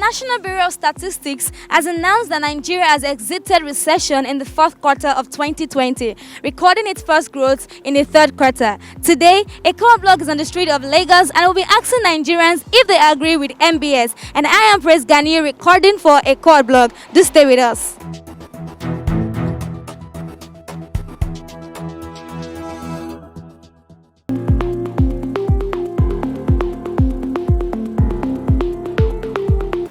National Bureau of Statistics has announced that Nigeria has exited recession in the fourth quarter of 2020, recording its first growth in the third quarter. Today, ekohotblog is on the street of Lagos and will be asking Nigerians if they agree with NBS. And I am Praise Ghani recording for ekohotblog. Do stay with us.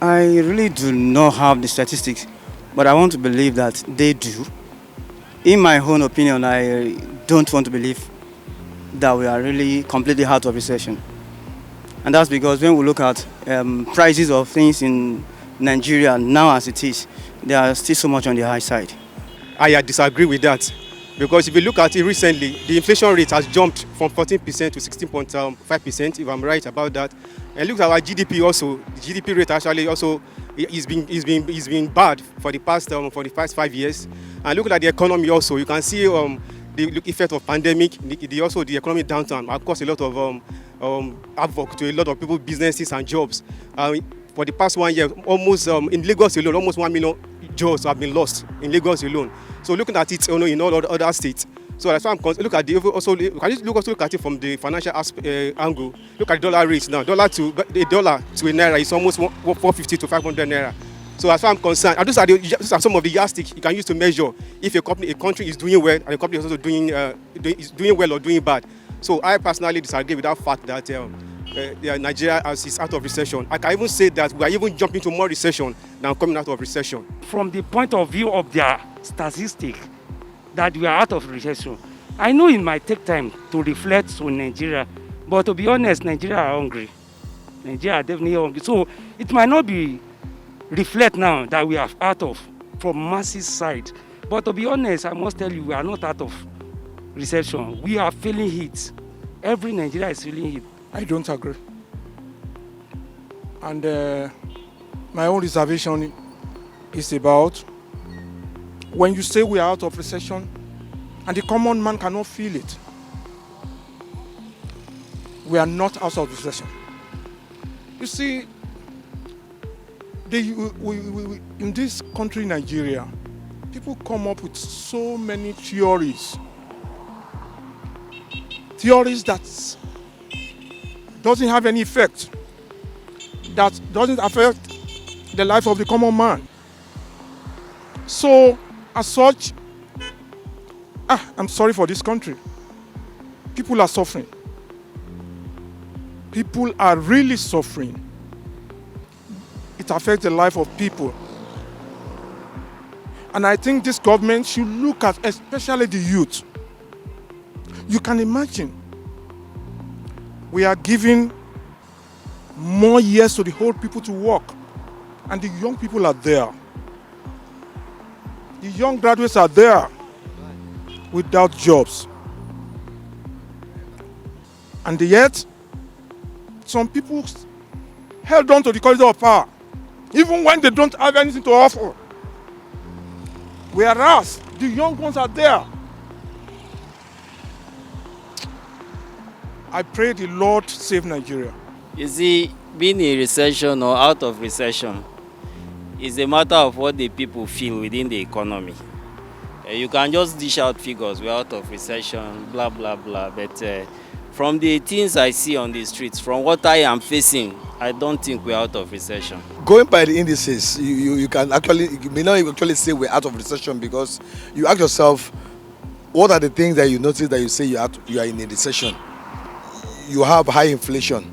I really do not have the statistics, but I want to believe that they do. In my own opinion, I don't want to believe that we are really completely out of recession. And that's because when we look at prices of things in Nigeria now as it is, they are still so much on the high side. I disagree with that, because if you look at it recently, the inflation rate has jumped from 14% to 16.5%, if I'm right about that. And look at our GDP also. The GDP rate actually also is being bad for the past 5 years. And look at the economy also. You can see the effect of pandemic. The economic downturn has caused a lot of havoc to a lot of people, businesses and jobs. For the past 1 year, almost in Lagos alone, almost 1 million jobs have been lost in Lagos alone. So looking at it, in all other states. So that's why I'm look at look at it from the financial angle. Look at the dollar rate now. Dollar to a naira is almost 450 to 500 naira. So as far as I'm concerned, and these are some of the yardsticks you can use to measure if a country is doing well and a country is also doing well or doing bad. So I personally disagree with that fact that Nigeria is out of recession. I can even say that we are even jumping into more recession than coming out of recession. From the point of view of their statistics, that we are out of recession. I know it might take time to reflect on Nigeria, but to be honest, Nigeria are hungry. Nigeria are definitely hungry. So it might not be reflect now that we are out of from masses side. But to be honest, I must tell you, we are not out of recession. We are feeling it. Every Nigeria is feeling it. I don't agree. And my own reservation is about when you say we are out of recession and the common man cannot feel it. We are not out of recession. You see, in this country, Nigeria, people come up with so many theories. Theories that doesn't have any effect, that doesn't affect the life of the common man. So, as such, I'm sorry for this country. People are suffering. People are really suffering. It affects the life of people. And I think this government should look at especially the youth. You can imagine, we are giving more years to the old people to work, and the young people are there. The young graduates are there without jobs. And yet, some people held on to the corridor of power, even when they don't have anything to offer. Whereas, the young ones are there. I pray the Lord save Nigeria. You see, being in recession or out of recession is a matter of what the people feel within the economy. You can just dish out figures, we're out of recession, blah, blah, blah. But from the things I see on the streets, from what I am facing, I don't think we're out of recession. Going by the indices, you may not actually say we're out of recession, because you ask yourself, what are the things that you notice that you say you are in a recession? You have high inflation.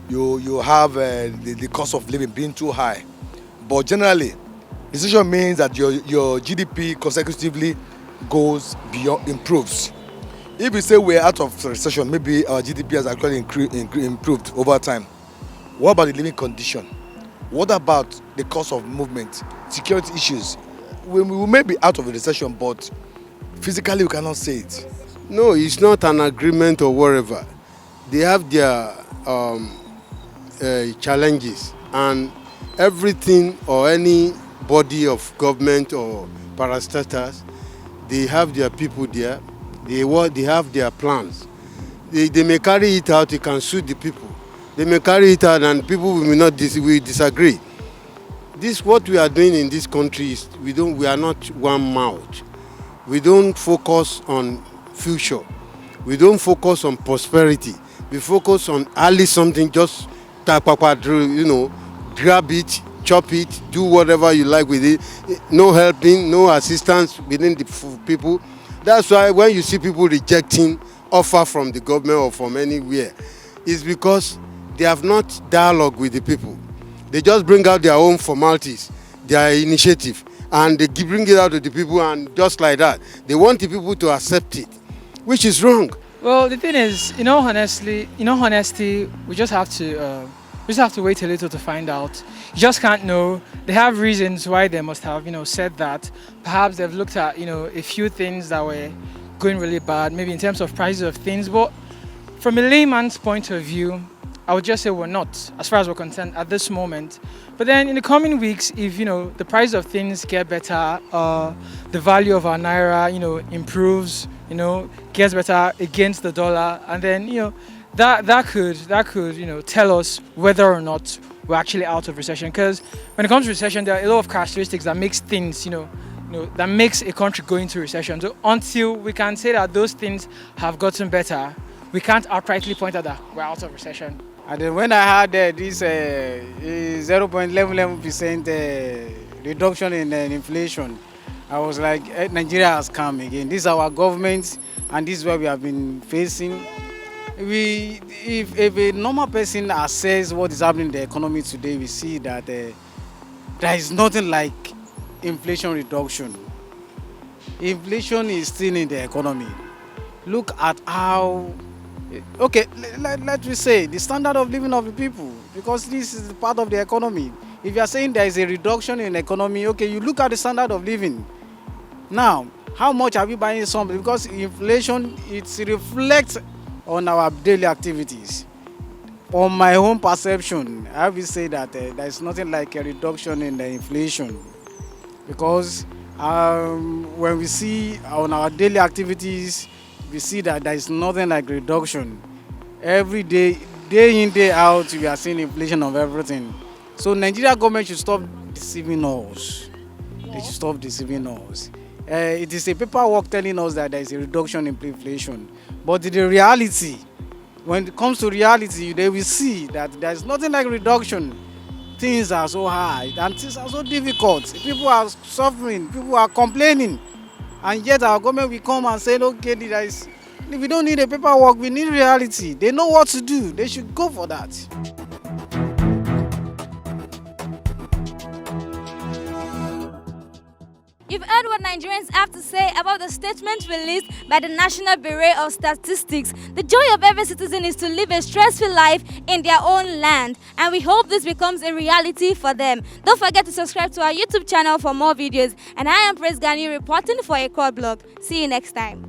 You have the cost of living being too high. But generally, recession means that your GDP consecutively improves. If we say we're out of recession, maybe our GDP has actually improved over time. What about the living condition? What about the cost of movement, security issues? We may be out of a recession, but physically we cannot say it. No, it's not an agreement or whatever. They have their challenges, and everything or any body of government or parastatals, they have their people there. They have their plans. They may carry it out. It can suit the people. They may carry it out, and people will disagree. This what we are doing in this country is we are not one mouth. We don't focus on future. We don't focus on prosperity. We focus on early something, just grab it, chop it, do whatever you like with it. No helping, no assistance within the people. That's why when you see people rejecting offer from the government or from anywhere, it's because they have not dialogue with the people. They just bring out their own formalities, their initiative, and they bring it out to the people, and just like that, they want the people to accept it, which is wrong. Well, the thing is, honesty, we just have to wait a little to find out. You just can't know. They have reasons why they must have, said that. Perhaps they've looked at, a few things that were going really bad, maybe in terms of prices of things. But from a layman's point of view, I would just say we're not, as far as we're concerned at this moment. But then in the coming weeks, if the price of things get better, the value of our naira, improves, gets better against the dollar, and then that could tell us whether or not we're actually out of recession. Because when it comes to recession, there are a lot of characteristics that makes things, that makes a country go into recession. So until we can say that those things have gotten better, we can't outrightly point out that we're out of recession. And then when I had this 0.11% reduction in inflation, I was like, Nigeria has come again. This is our government, and this is what we have been facing. If a normal person assesses what is happening in the economy today, we see that there is nothing like inflation reduction. Inflation is still in the economy. Look at how, okay, let me say the standard of living of the people, because this is part of the economy. If you are saying there is a reduction in the economy, okay, you look at the standard of living. Now, how much are we buying something? Because inflation, it reflects on our daily activities. On my own perception, I will say that there is nothing like a reduction in the inflation, because when we see on our daily activities, we see that there is nothing like reduction. Every day, day in, day out, we are seeing inflation of everything. So Nigeria government should stop deceiving us. They should stop deceiving us. It is a paperwork telling us that there is a reduction in inflation. But the reality, when it comes to reality, they will see that there is nothing like reduction. Things are so high and things are so difficult. People are suffering, people are complaining. And yet our government will come and say, okay, we don't need a paperwork, we need reality. They know what to do. They should go for that. You've heard what Nigerians have to say about the statement released by the National Bureau of Statistics. The joy of every citizen is to live a stress-free life in their own land, and we hope this becomes a reality for them. Don't forget to subscribe to our YouTube channel for more videos. And I am Praise Gani reporting for ekohotblog. See you next time.